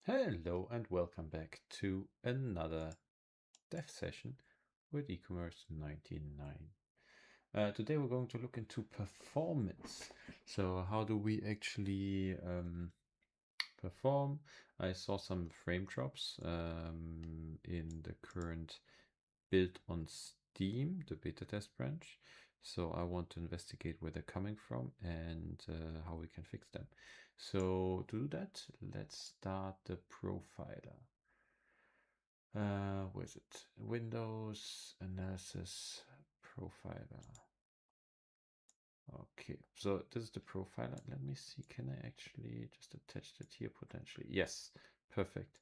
Hello and welcome back to another dev session with eCommerce 99. Today we're going to look into performance. So how do we actually perform? I saw some frame drops in the current build on Steam, the beta test branch. So I want to investigate where they're coming from and how we can fix them. So to do that, let's start the profiler. Where is it? Windows, Analysis, Profiler. Okay, so this is the profiler. Let me see, can I actually just attach that here potentially? Yes, perfect.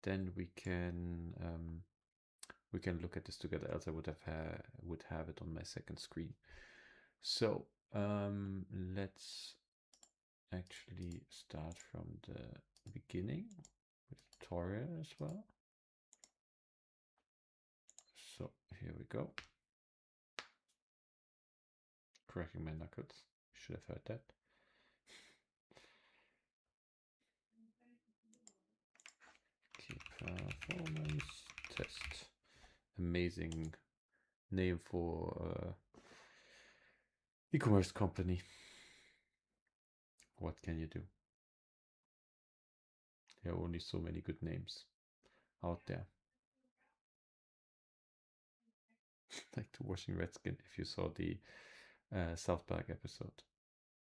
Then we can look at this together, else I would have it on my second screen. So let's actually start from the beginning with tutorial as well. So here we go. Cracking my knuckles. Should have heard that. Performance test. Amazing name for e-commerce company. What can you do? There are only so many good names out there. Like the Washing Redskin, if you saw the South Park episode.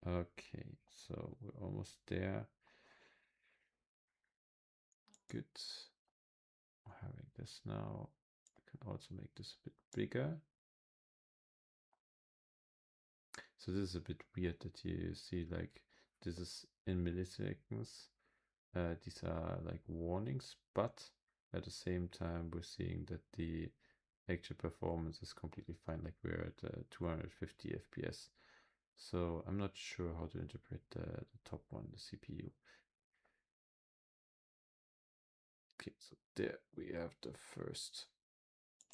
Okay, so we're almost there. Good. Having this now, we can also make this a bit bigger. So this is a bit weird that you see like this is in milliseconds. These are like warnings, but at the same time we're seeing that the actual performance is completely fine. Like we're at 250 FPS. So I'm not sure how to interpret the top one, the CPU. Okay, so there we have the first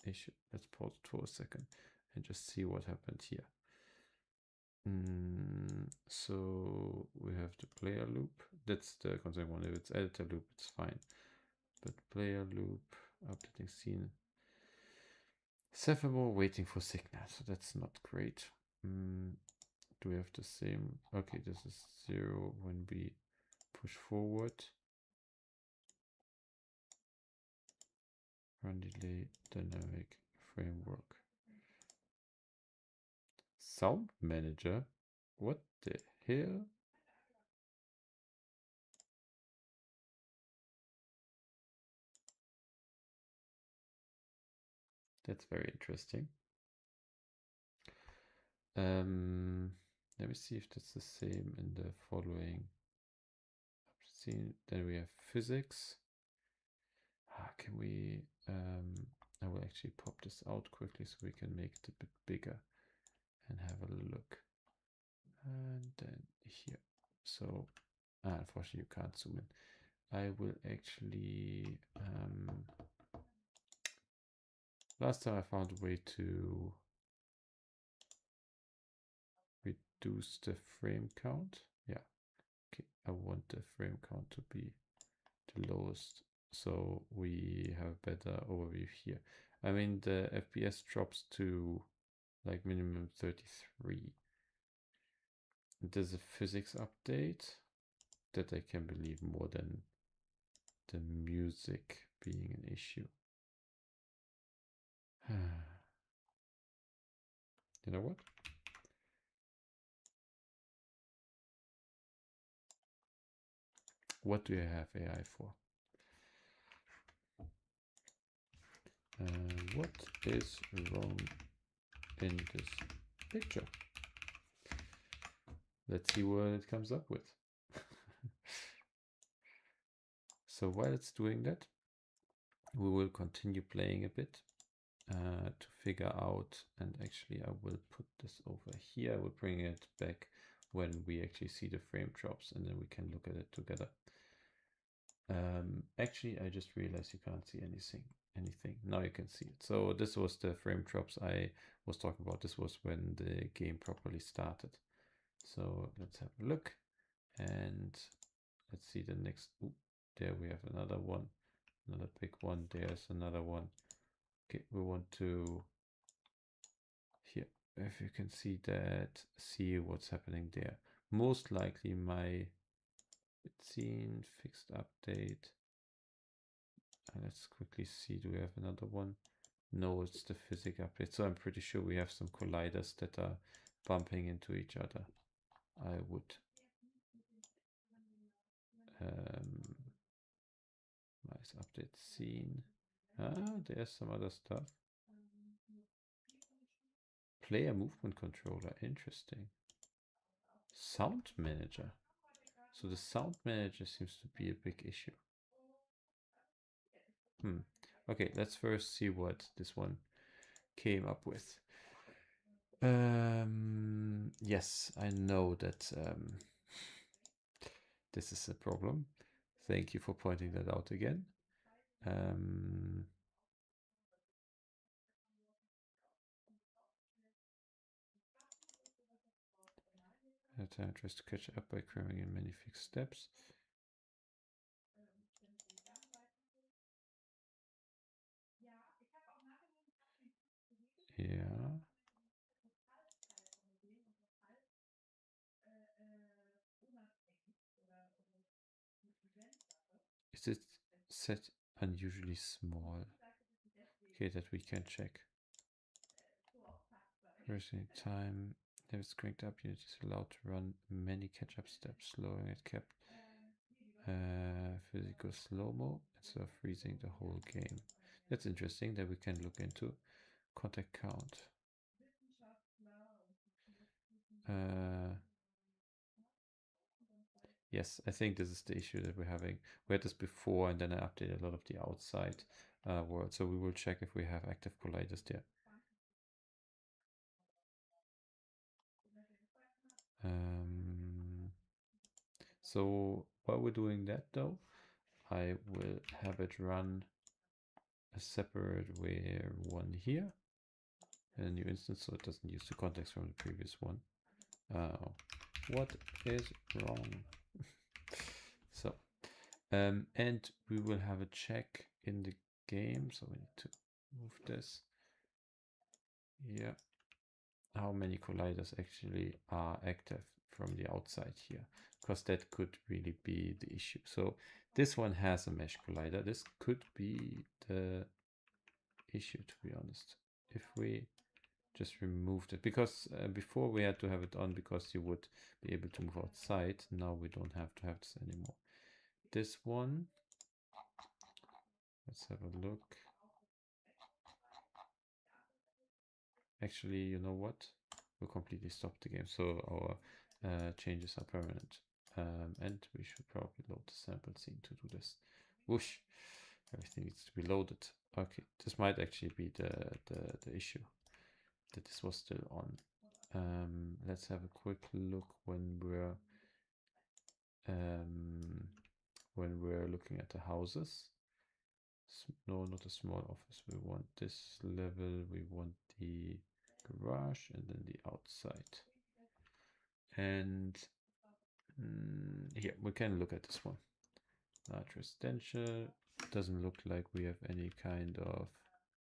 issue. Let's pause it for a second and just see what happened here. So we have the player loop. That's the concern one. If it's editor loop, it's fine. But player loop, updating scene. Several waiting for signal, so that's not great. Do we have the same? Okay, this is 0 when we push forward. Run delay, dynamic framework. Sound manager? What the hell? That's very interesting. Let me see if that's the same in the following. Then we have physics. Can we, I will actually pop this out quickly so we can make it a bit bigger and have a look. And then here. So, unfortunately you can't zoom in. I will actually, last time I found a way to reduce the frame count. Yeah, okay, I want the frame count to be the lowest so we have a better overview here. I mean, the FPS drops to like minimum 33. There's a physics update that I can believe more than the music being an issue. You know what? What do you have AI for? What is wrong in this picture? Let's see what it comes up with. So while it's doing that, we will continue playing a bit to figure out, and actually I will put this over here. I will bring it back when we actually see the frame drops and then we can look at it together. Actually, I just realized you can't see anything. Now you can see it. So this was the frame drops I was talking about. This was when the game properly started. So let's have a look and let's see the next. Ooh, There we have another one, another big one. There's another one. Okay, we want to, here, if you can see that, see what's happening there. Most likely my scene fixed update. Let's quickly see, do we have another one? No, it's the physics update. So I'm pretty sure we have some colliders that are bumping into each other. I would nice update scene. Ah, there's some other stuff. Player movement controller, interesting. Sound manager. So the sound manager seems to be a big issue. Okay, let's first see what this one came up with. Yes, I know that this is a problem. Thank you for pointing that out again. Time tries to catch up by cramming in many fixed steps. Yeah. Is it set unusually small? Okay, that we can check. Recent time. If it's cranked up, unit is allowed to run many catch-up steps, slowing it kept physical slow-mo instead of freezing the whole game. That's interesting that we can look into. Contact count. Yes, I think this is the issue that we're having. We had this before, and then I updated a lot of the outside world. So we will check if we have active colliders there. So while we're doing that though, I will have it run a separate where one here in a new instance, so it doesn't use the context from the previous one. What is wrong? So, and we will have a check in the game. So we need to move this. Yeah. How many colliders actually are active from the outside here, because that could really be the issue. So this one has a mesh collider. This could be the issue, to be honest. If we just removed it, because before we had to have it on because you would be able to move outside. Now we don't have to have this anymore. This one, let's have a look. Actually, you know what? We'll completely stop the game, so our changes are permanent. And we should probably load the sample scene to do this. Whoosh! Everything needs to be loaded. Okay, this might actually be the issue, that this was still on. Let's have a quick look when we're looking at the houses. No, not a small office. We want this level. We want the garage and then the outside. And here we can look at this one. Large residential. Doesn't look like we have any kind of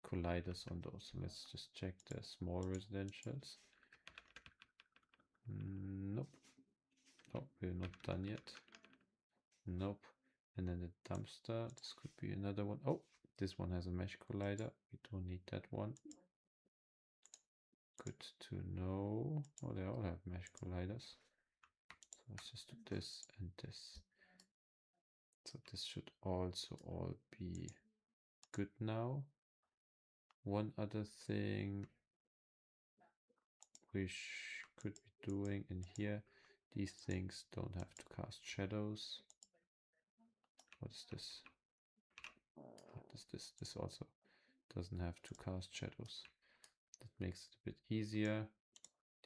colliders on those. So let's just check the small residentials. Nope. Oh, we're not done yet. Nope. And then the dumpster. This could be another one. Oh, this one has a mesh collider. We don't need that one. Good to know. Oh, they all have mesh colliders. So let's just do this and this. So this should also all be good now. One other thing we could be doing in here, these things don't have to cast shadows. What is this? What is this? This also doesn't have to cast shadows. That makes it a bit easier.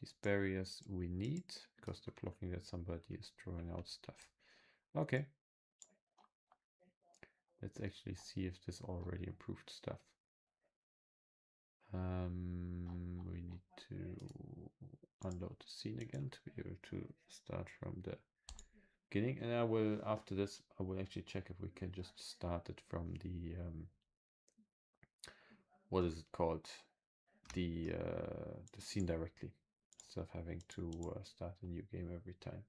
These barriers we need because they're blocking that somebody is throwing out stuff. Okay. Let's actually see if this already improved stuff. We need to unload the scene again to be able to start from the beginning, and I will, after this, I will actually check if we can just start it from the, what is it called? The scene directly, instead of having to start a new game every time.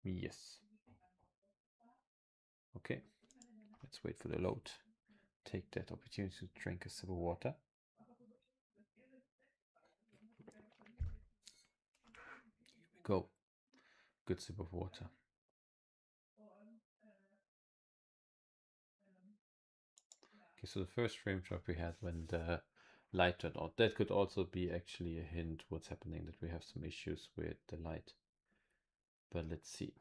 Yes. Okay, let's wait for the load. Take that opportunity to drink a sip of water. Here we go. Good sip of water. Okay, so the first frame drop we had when the light turned on. That could also be actually a hint what's happening, that we have some issues with the light. But let's see.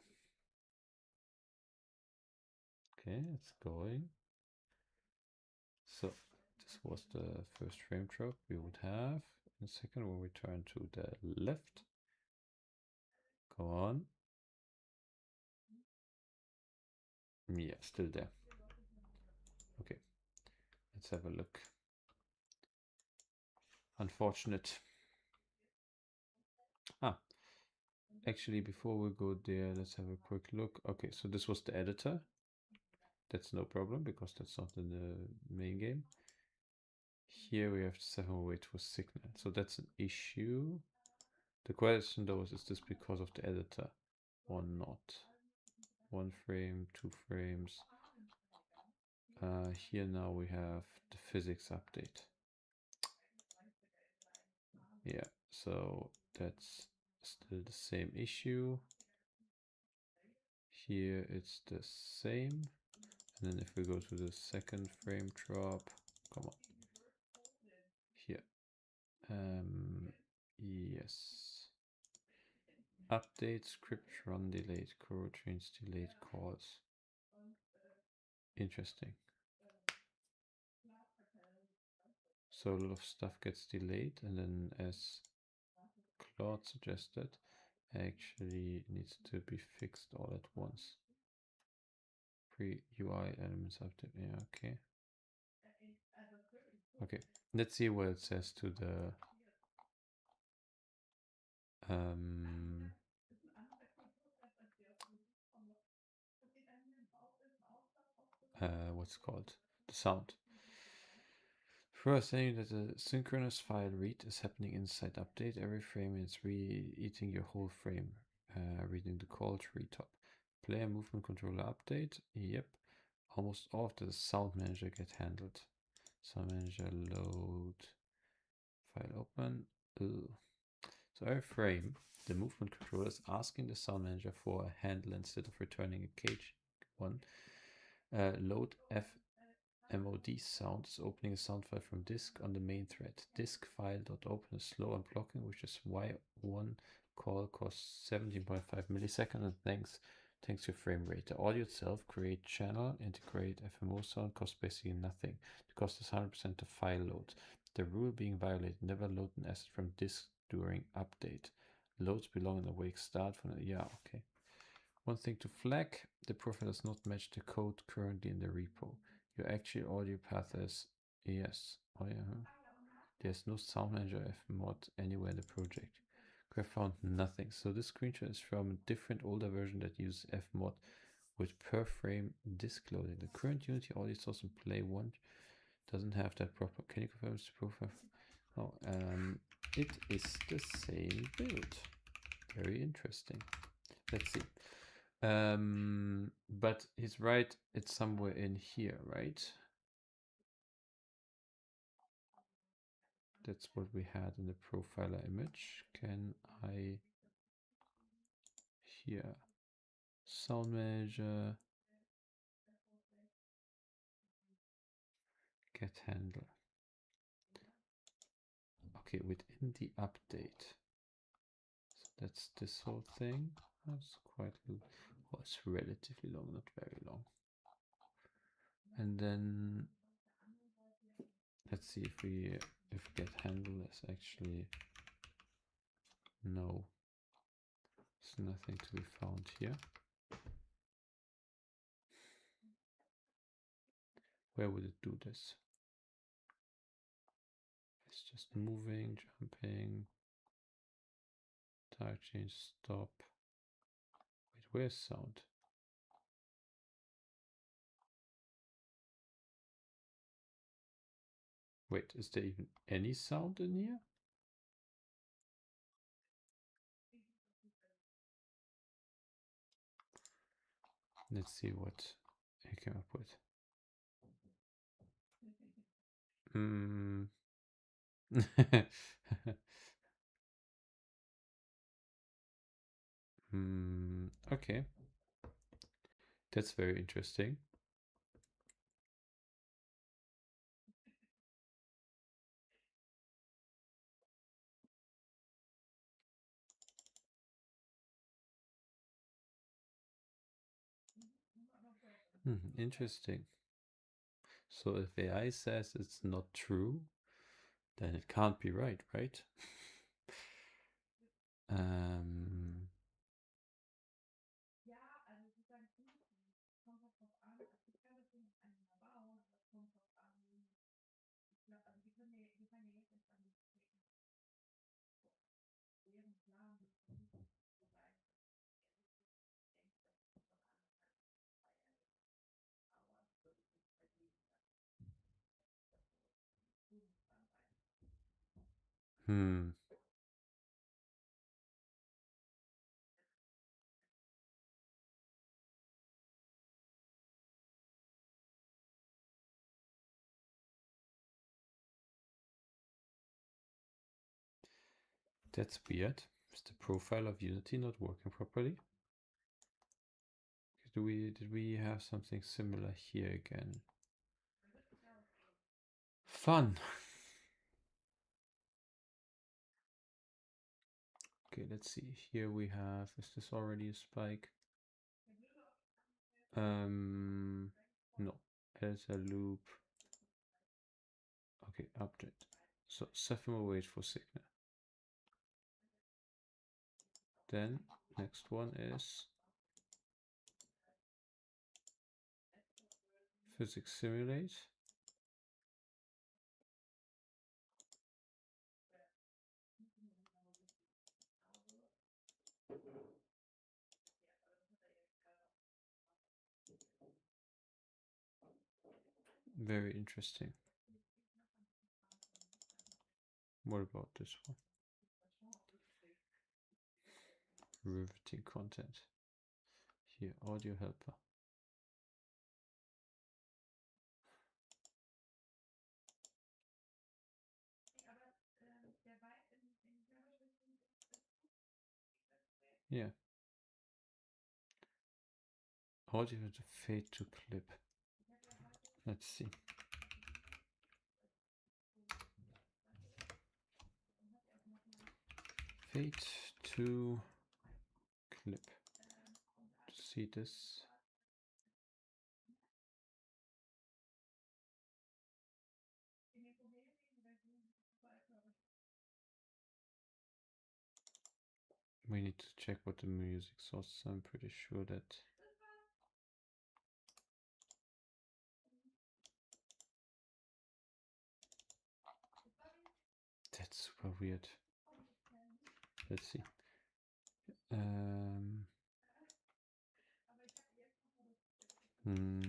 Okay, it's going. So this was the first frame drop we would have. In a second, when we turn to the left. Go on. Yeah, still there. Okay, let's have a look. Unfortunate. Actually, before we go there, let's have a quick look. Okay, so this was the editor. That's no problem because that's not in the main game. Here we have 708 for signal. So that's an issue. The question though is this because of the editor or not? 1 frame, 2 frames. Here now we have the physics update. Yeah, so that's still the same issue. Here it's the same. And then if we go to the second frame drop, come on. Here. Yes. Update, script run delayed, coroutines delayed calls. Interesting. So a lot of stuff gets delayed, and then as Claude suggested, actually needs to be fixed all at once. Pre-UI elements update. Yeah, okay. Okay, let's see what it says to the what's it called? The sound. First, saying that a synchronous file read is happening inside update. Every frame is eating your whole frame, reading the call tree top. Player movement controller update. Yep. Almost all of the sound manager get handled. Sound manager load. File open. Ugh. So every frame, the movement controller is asking the sound manager for a handle instead of returning a cage one. Load fmod sound is opening a sound file from disk on the main thread. Disk file.open is slow and blocking, which is why one call costs 17.5 milliseconds, and thanks to frame rate. The audio itself, create channel, integrate FMO sound, costs basically nothing. The cost is 100% the file load. The rule being violated: never load an asset from disk during update. Loads belong in the wake start from the, yeah, okay. One thing to flag: the profile does not match the code currently in the repo. Your actual audio path is, yes, oh yeah, there's no sound manager fmod anywhere in the project. I found nothing. So this screenshot is from a different older version that uses fmod with per frame disk loading. The current Unity audio source in play 1 doesn't have that proper. Can you confirm this profile? Oh, it is the same build. Very interesting. Let's see. But he's right, it's somewhere in here, right? That's what we had in the profiler image. Can I here sound manager get handle? Okay, within the update. So that's this whole thing. That's quite well, it's relatively long, not very long. And then let's see if get handle is actually no. There's nothing to be found here. Where would it do this? It's just moving, jumping, Start, change, stop. Wait, where's sound? Wait, is there even any sound in here? Let's see what I came up with. Okay, that's very interesting. Interesting. So if AI says it's not true, then it can't be right, right? um, hmm. That's weird. Is the profile of Unity not working properly? Did we have something similar here again? Fun. Okay, let's see. Here we have, is this already a spike? No, as a loop. Okay, update. So 7 more wait for signal. Then next one is physics simulate. Very interesting. What about this one? Riveting content. Here, audio helper. Yeah. Audio to fade to clip. Let's see. Fade to clip. To see this. We need to check what the music source is. I'm pretty sure that that's super weird. Let's see. Hmm.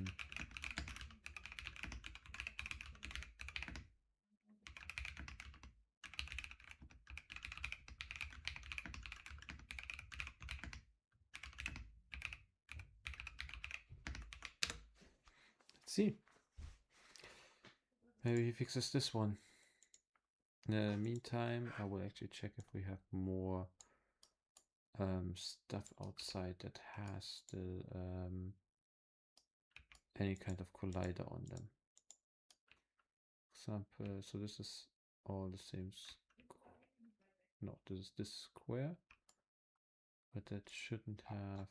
Let's see. Maybe he fixes this one. In the meantime, I will actually check if we have more stuff outside that has still any kind of collider on them. Example, so this is all the same. No, this is this square, but that shouldn't have.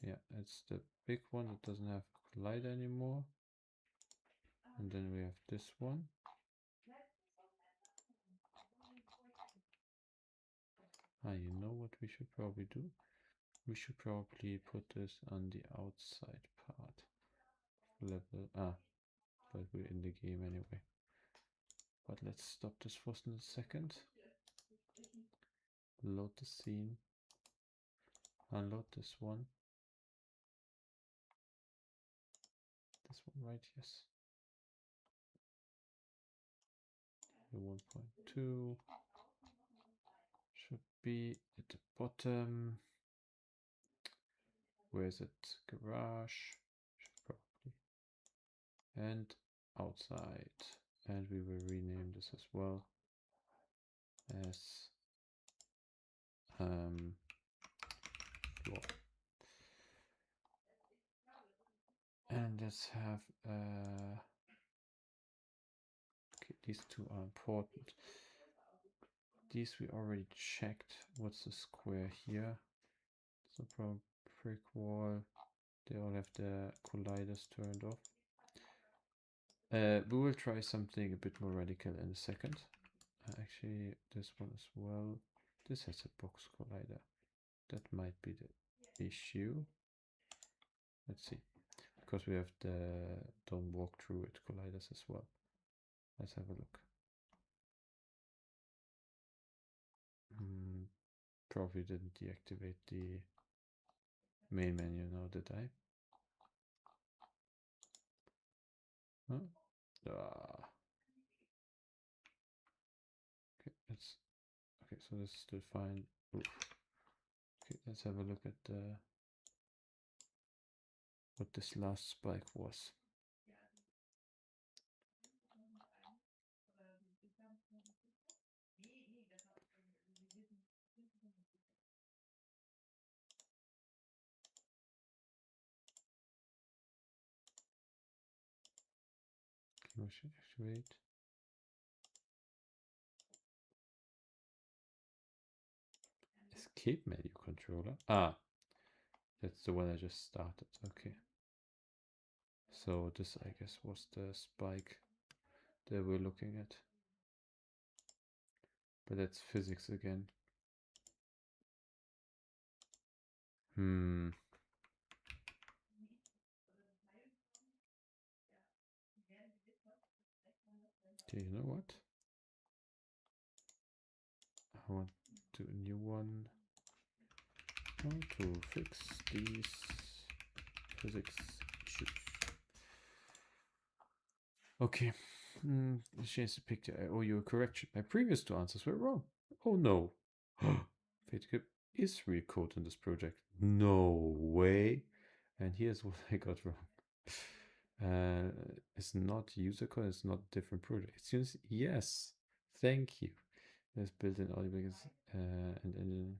Yeah, it's the big one that doesn't have collider anymore. And then we have this one. You know what we should probably do? We should probably put this on the outside part. Level, but we're in the game anyway. But let's stop this for a second. load the scene, unload this one. This one, right? Yes. 1.2 should be at the bottom. Where is it? Garage. Should probably. And outside. And we will rename this as well as floor. And let's have okay, these two are important. These we already checked. What's the square here? So from brick wall, they all have the colliders turned off. We will try something a bit more radical in a second. Actually, this one as well. This has a box collider. That might be the issue. Let's see. Because we have the don't walk through it colliders as well. Let's have a look. Probably didn't deactivate the main menu now, did I? Huh? Okay, so this is still fine. Oof. Okay, let's have a look at what this last spike was. Activate. Escape menu controller. Ah, that's the one I just started. Okay. So this, I guess, was the spike that we're looking at. But that's physics again. Okay, you know what? I want to do a new one. How to fix these physics issues. Okay. Change the picture. I owe you a correction. My previous two answers were wrong. Oh no. FadeClip is real code in this project. No way. And here's what I got wrong. It's not user code, it's not different project. It's yes. Thank you. There's built-in audio because and then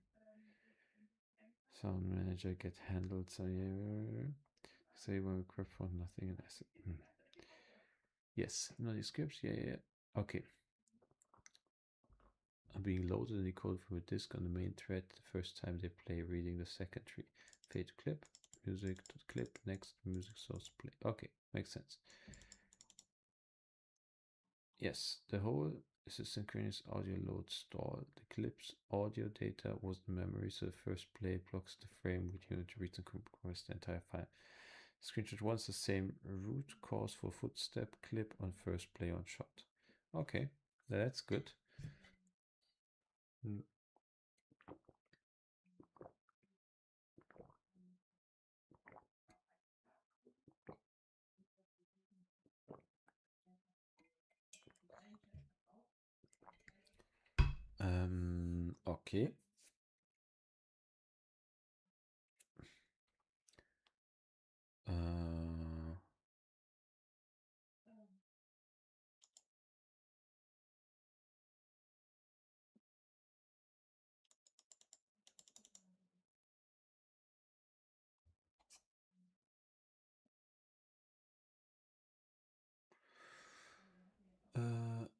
sound manager get handled. So yeah, say when we grab for nothing and I said yes, no these scripts, yeah. Okay. I'm being loaded and decoded from a disk on the main thread the first time they play, reading the second tree. Fade to clip, music to clip, next music source play. Okay, makes sense. Yes, the whole is a synchronous audio load stall. The clip's audio data was the memory, so the first play blocks the frame with unit reads and compress the entire file. Screenshot once the same root cause for footstep clip on first play on shot. Okay, that's good. Okay.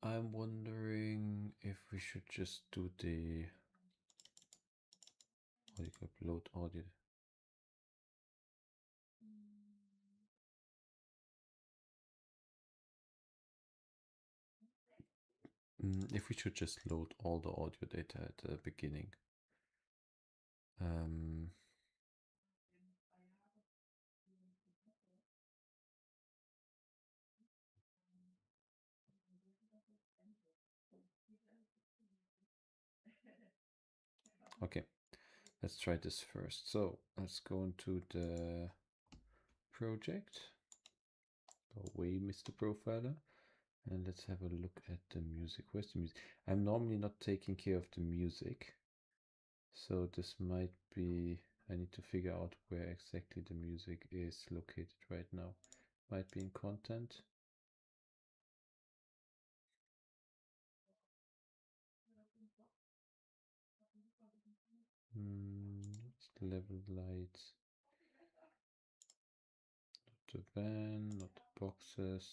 I'm wondering if we should just do the upload audio. If we should just load all the audio data at the beginning. Okay, let's try this first. So let's go into the project. Go away, Mr. Profiler. And let's have a look at the music. Where's the music? I'm normally not taking care of the music. So this might be, I need to figure out where exactly the music is located right now. Might be in content. It's level lights. Not the van, not the boxes.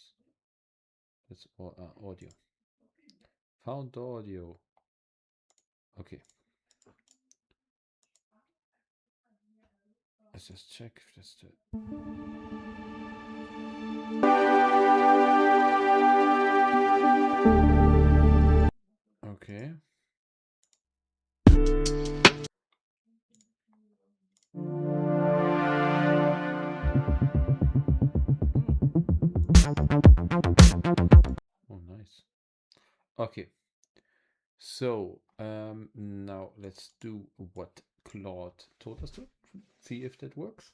That's all audio. Found the audio. Okay. Let's just check if that's the... Okay. Oh, nice. Okay. So now let's do what Claude told us to. See if that works.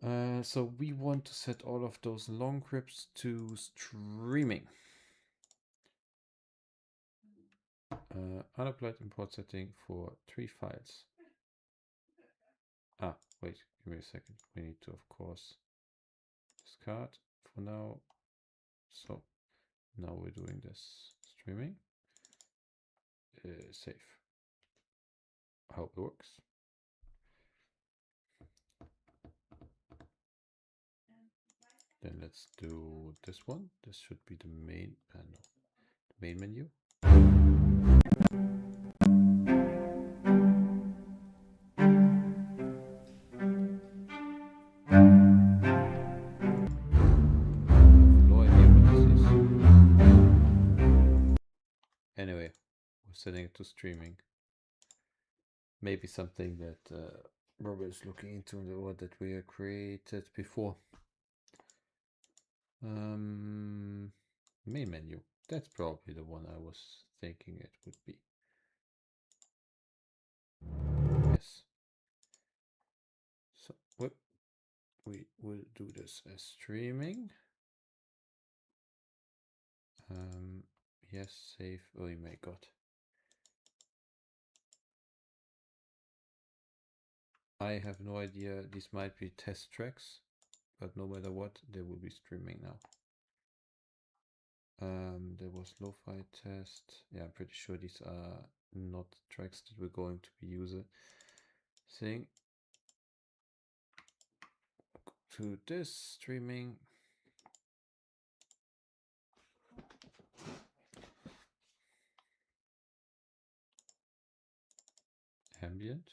So we want to set all of those long grips to streaming. Unapplied import setting for 3 files. Ah, wait, give me a second. We need to, of course, discard for now. So now we're doing this streaming. Save. How it works. Then let's do this one. This should be the main panel, the main menu. No idea what this is. Anyway, we're setting it to streaming. Maybe something that Robert is looking into or that we created before. Main menu. That's probably the one I was thinking it would be. Yes. So we will do this as streaming. Yes, save. Oh my god. I have no idea. These might be test tracks, but no matter what, they will be streaming now. There was lo-fi test. Yeah, I'm pretty sure these are not tracks that we're going to be using. To this streaming. Ambient.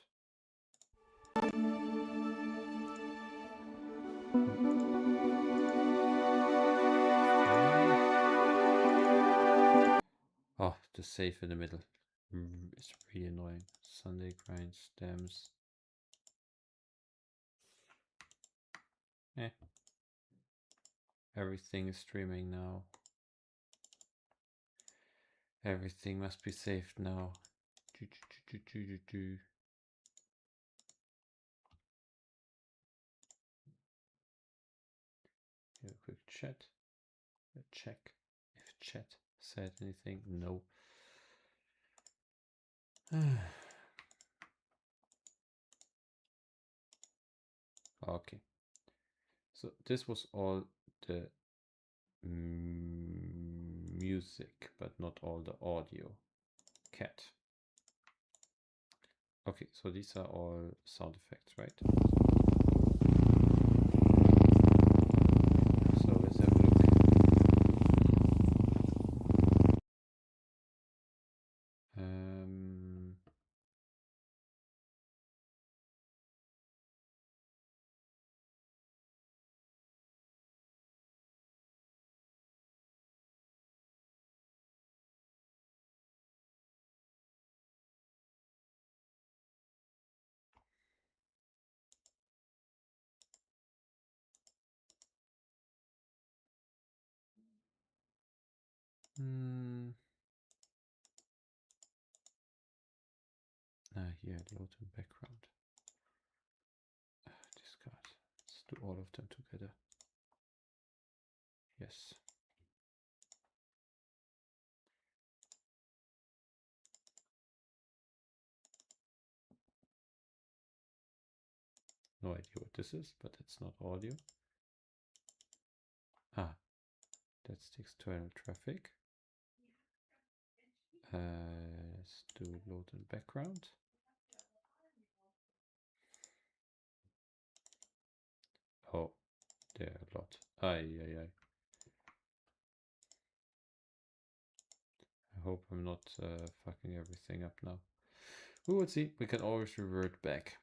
Oh, the save in the middle. It's really annoying. Sunday grind stems. Everything is streaming now. Everything must be saved now. Have a quick chat. Check if chat said anything. No. Okay. So this was all the music, but not all the audio. Cat. Okay, so these are all sound effects, right? So let's have a look. Here, load in background. Discard. Let's do all of them together. Yes. No idea what this is, but it's not audio. That's the external traffic. Let's do load in background. Oh, there are a lot. I hope I'm not fucking everything up now. We will see. We can always revert back.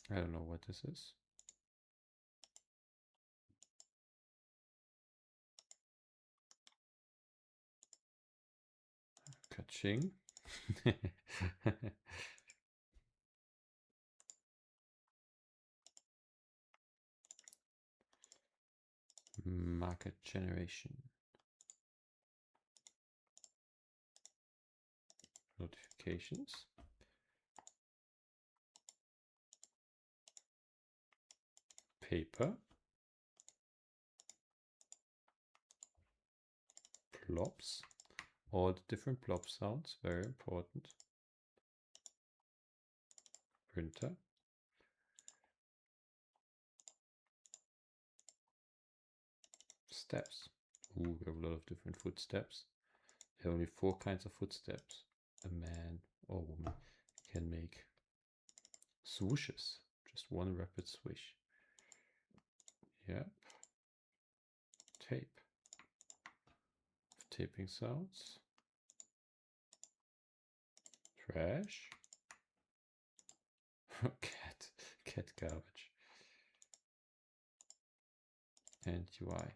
I don't know what this is. Ka-ching. Market generation. Notifications. Paper. Plops. All the different plop sounds, very important. Printer. Steps. Ooh, we have a lot of different footsteps. There are only 4 kinds of footsteps. A man or woman can make swooshes. Just one rapid swish. Yep. Tape. Taping sounds. Trash. Cat garbage. And UI.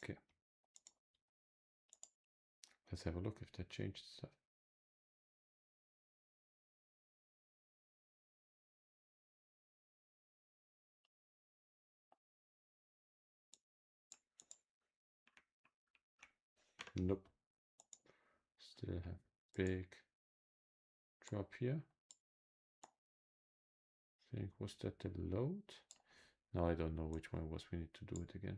Okay. Let's have a look if that changed stuff. Nope. Still have big drop here. I think, was that the load? No, I don't know which one it was. We need to do it again.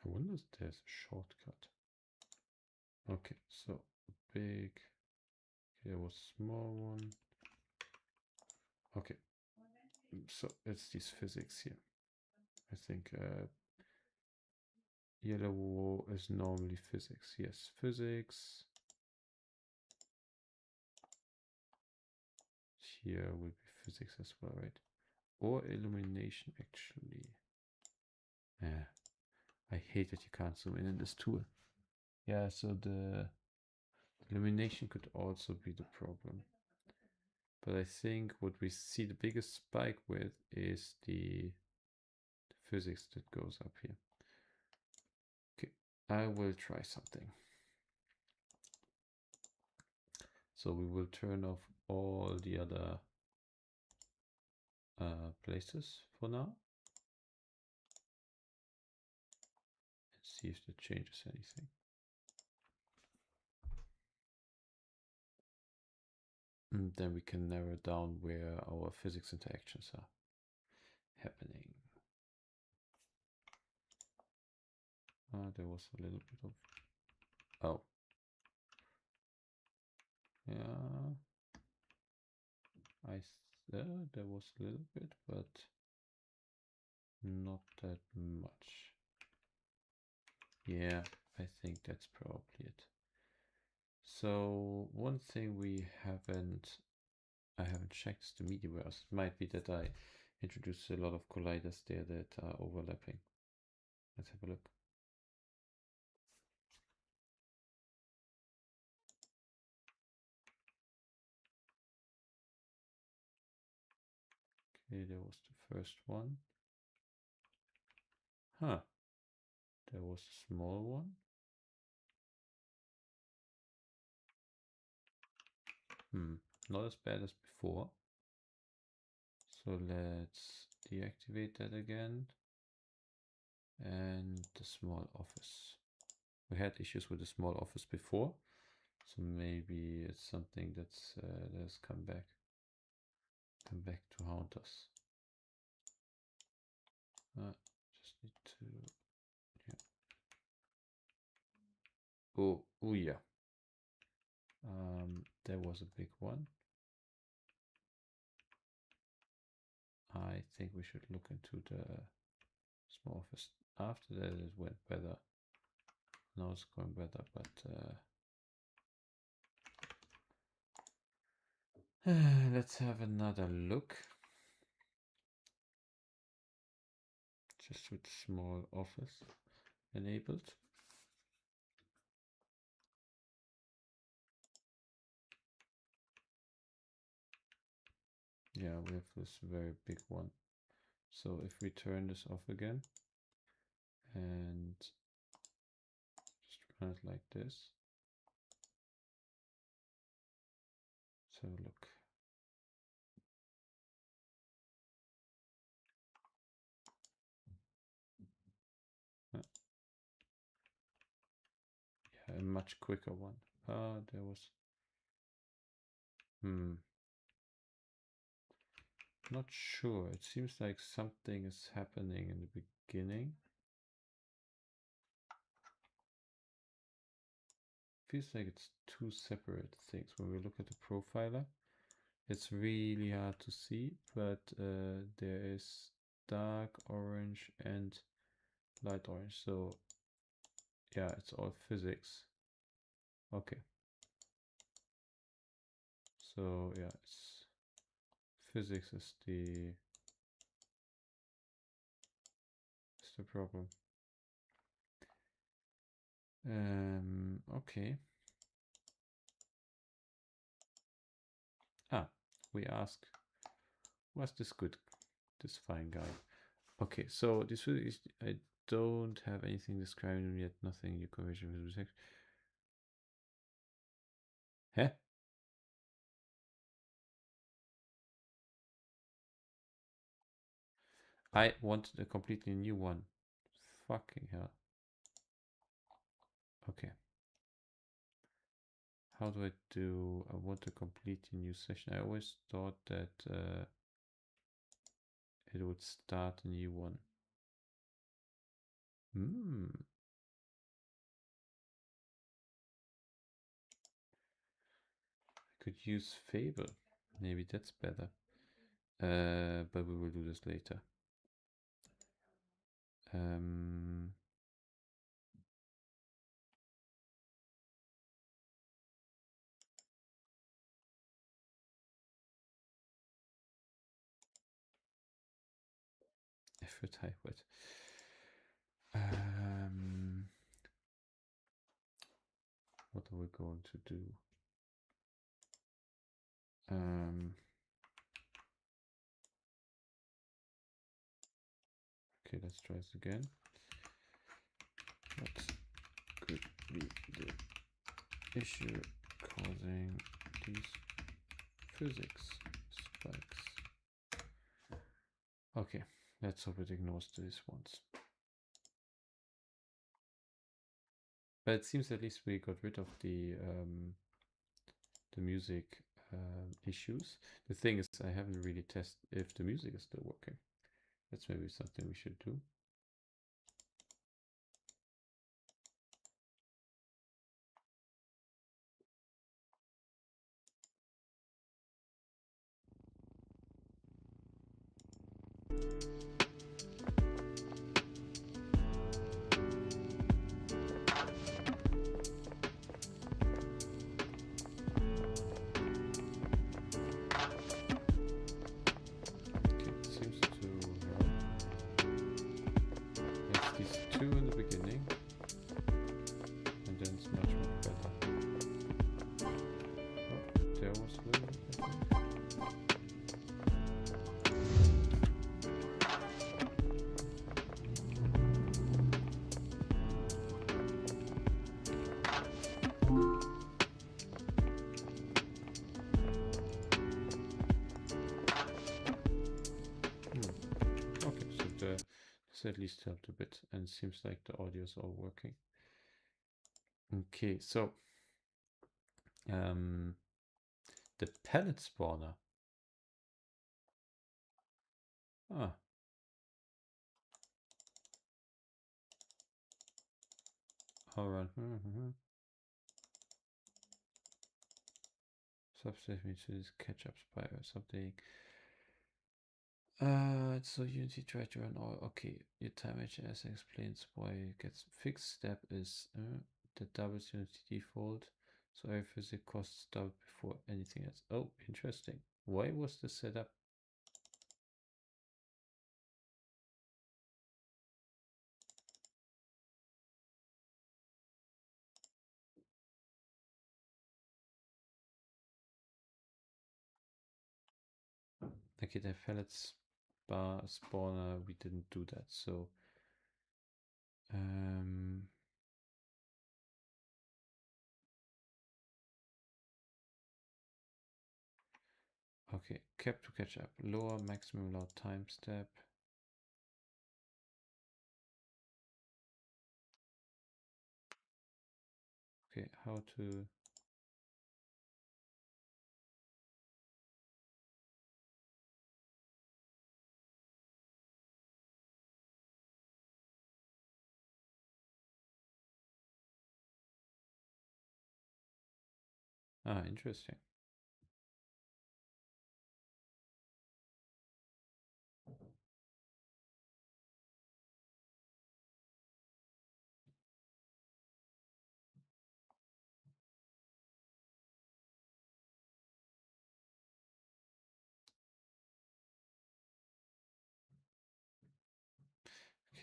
I wonder if there's a shortcut. Okay, so big, here was small one. Okay, so it's this physics here. I think yellow is normally physics. Yes, physics. Here will be physics as well, right? Or illumination, actually. Yeah, I hate that you can't zoom in this tool. Yeah, so the illumination could also be the problem. But I think what we see the biggest spike with is the physics that goes up here. Okay, I will try something. So we will turn off all the other places for now. And see if that changes anything. And then we can narrow down where our physics interactions are happening. There was a little bit of... Oh. Yeah. There was a little bit, but not that much. Yeah, I think that's probably it. So one thing I haven't checked is the media warehouse. It might be that I introduced a lot of colliders there that are overlapping. Let's have a look. Okay, there was the first one. Huh. There was a small one. Not as bad as before. So let's deactivate that again. And the small office. We had issues with the small office before, so maybe it's something that's come back to haunt us. Just need to, yeah. Oh yeah. There was a big one. I think we should look into the small office. After that, it went better. Now it's going better, but let's have another look. Just with small office enabled. Yeah, we have this very big one. So if we turn this off again and just run it like this. So look. Yeah, a much quicker one. There was not sure. It seems like something is happening in the beginning. Feels like it's two separate things. When we look at the profiler, it's really hard to see, but there is dark orange and light orange. So yeah, it's all physics. Okay. So yeah, it's physics is the problem. Okay. We ask, was this good? This fine guy. Okay, so this is, I don't have anything describing him yet. Nothing you conversion with sex. Huh? I wanted a completely new one. Fucking hell. Okay. How do I do? I want a completely new session. I always thought that it would start a new one. I could use Fable. Maybe that's better. But we will do this later. Effort hybrid. What are we going to do? Okay, let's try this again. What could be the issue causing these physics spikes? Okay, let's hope it ignores these ones. But it seems at least we got rid of the music issues. The thing is, I haven't really tested if the music is still working. That's maybe something we should do. That's at least helped a bit, and seems like the audio is all working. Okay, so the palette spawner. Ah. Alright. Substate me to this catch-up spy or something. So Unity tried to run all. Okay, your time HS explains why it gets fixed. Step is the doubles Unity default, so every physics costs double before anything else. Oh, interesting. Why was this set up? Okay, the palette spawner, we didn't do that, so okay, cap to catch up, lower maximum allowed time step. Okay, how to interesting.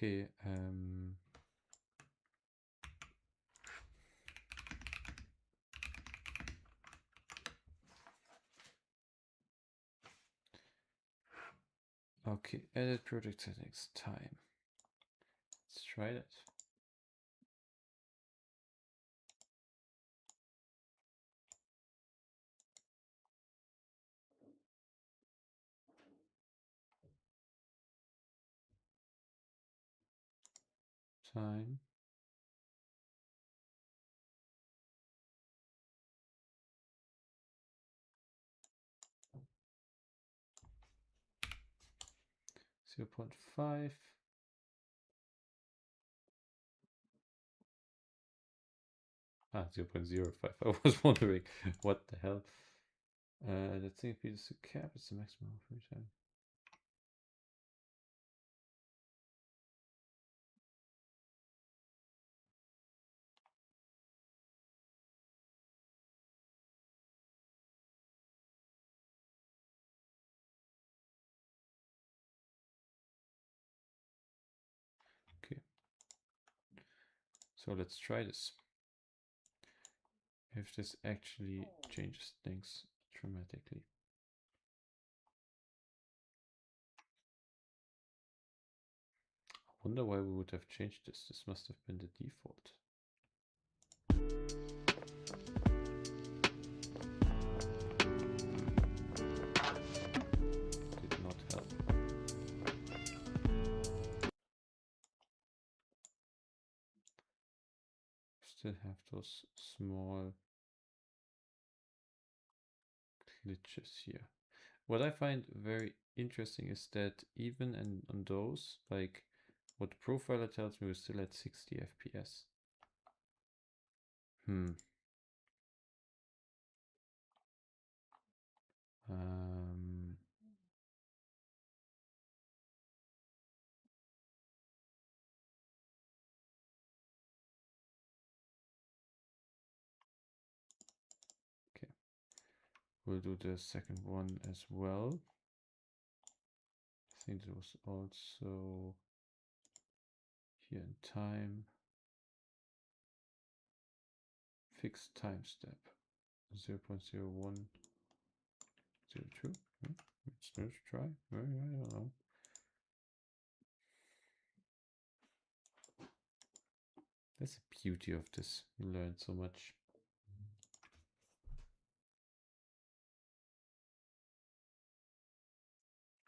Okay, okay, edit project settings time. Let's try that. Time. Zero 0.5. Ah, 0.05. I was wondering what the hell. The thing is to cap is the maximum free time. Okay. So let's try this. If this actually changes things dramatically. I wonder why we would have changed this. This must have been the default. Did not help. Still have those small glitches here. What I find very interesting is that even on those, like what the profiler tells me, we're still at 60 FPS. Um, okay, we'll do the second one as well. I think it was also here in time. Fixed time step 0.0102. Let's try. I don't know. That's the beauty of this. You learn so much.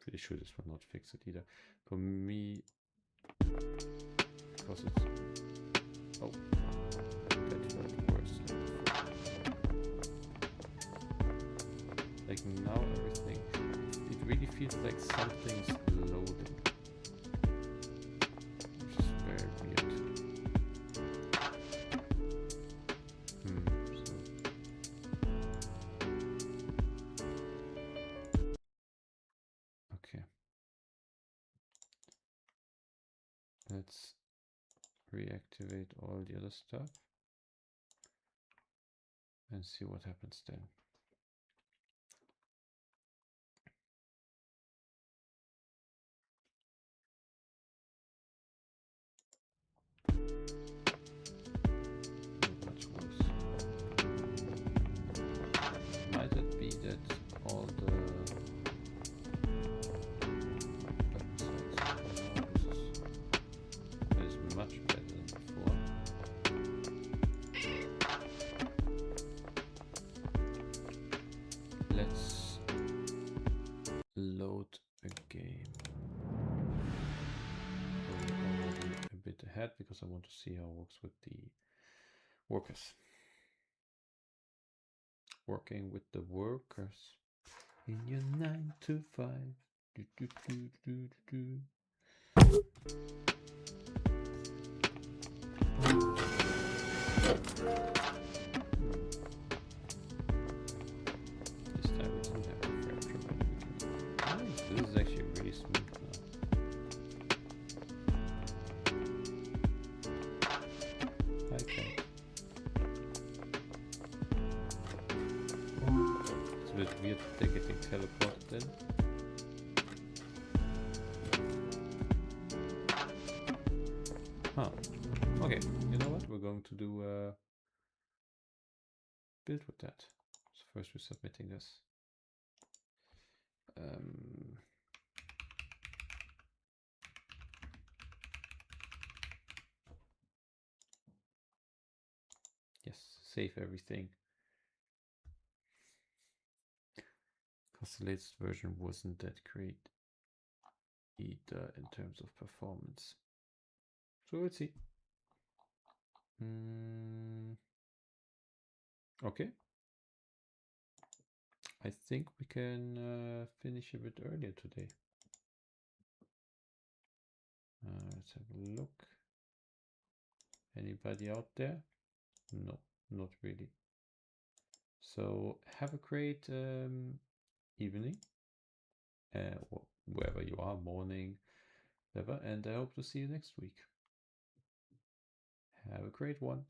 Pretty sure this will not fix it either. For me, because it's, oh, that felt worse than before. Like now everything, it really feels like something's loading, which is very weird. Okay. Let's reactivate all the other stuff and see what happens then. Much worse. Might it be that all the is much better than before? Let's load a game. We're already a bit ahead because I want to see how it works with the workers. Working with the workers in your 9 to 5. Do, do, do, do, do. This time we didn't have a frame drop. Nice, this is actually really smooth now. Okay. It's a bit weird that they're getting teleported in. Huh. Okay, you know what? We're going to do a build with that. So first we're submitting this. Yes, save everything. Because the latest version wasn't that great either in terms of performance. So we'll see. Okay. I think we can finish a bit earlier today. Let's have a look. Anybody out there? No, not really. So have a great evening, or wherever you are, morning, whatever, and I hope to see you next week. Have a great one.